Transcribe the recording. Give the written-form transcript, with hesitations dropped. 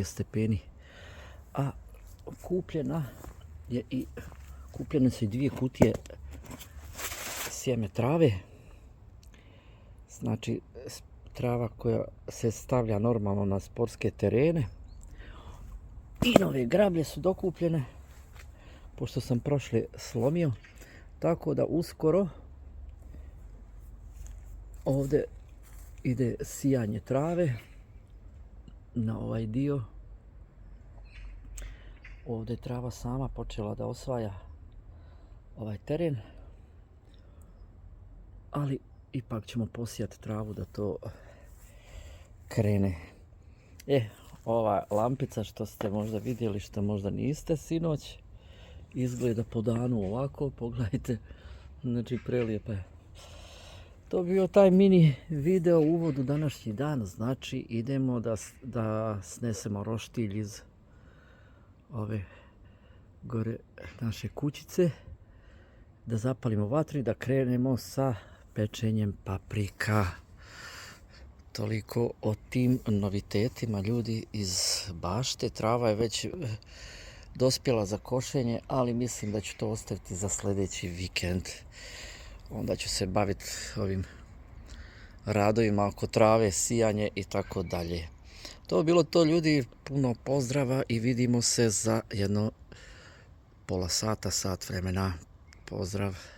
stepeni. A kupljene su i 2 kutije sjeme trave. Znači trava koja se stavlja normalno na sportske terene. I nove grablje su dokupljene, pošto sam prošle slomio. Tako da uskoro ovdje ide sijanje trave na ovaj dio. Ovdje je trava sama počela da osvaja ovaj teren, ali ipak ćemo posijati travu da to krene. Ova lampica što ste možda vidjeli, što možda niste sinoć, izgleda po danu ovako, pogledajte, znači prelijepa je. To je bio taj mini video uvod u današnji dan, znači idemo da snesemo roštilj iz ove gore naše kućice, da zapalimo vatru i da krenemo sa pečenjem paprika. Toliko o tim novitetima, ljudi, iz bašte. Trava je već dospjela za košenje, ali mislim da ću to ostaviti za sljedeći vikend. Onda ću se baviti ovim radovima oko trave, sijanje i tako dalje. To je bilo to, ljudi, puno pozdrava i vidimo se za jedno pola sata, sat vremena. Pozdrav!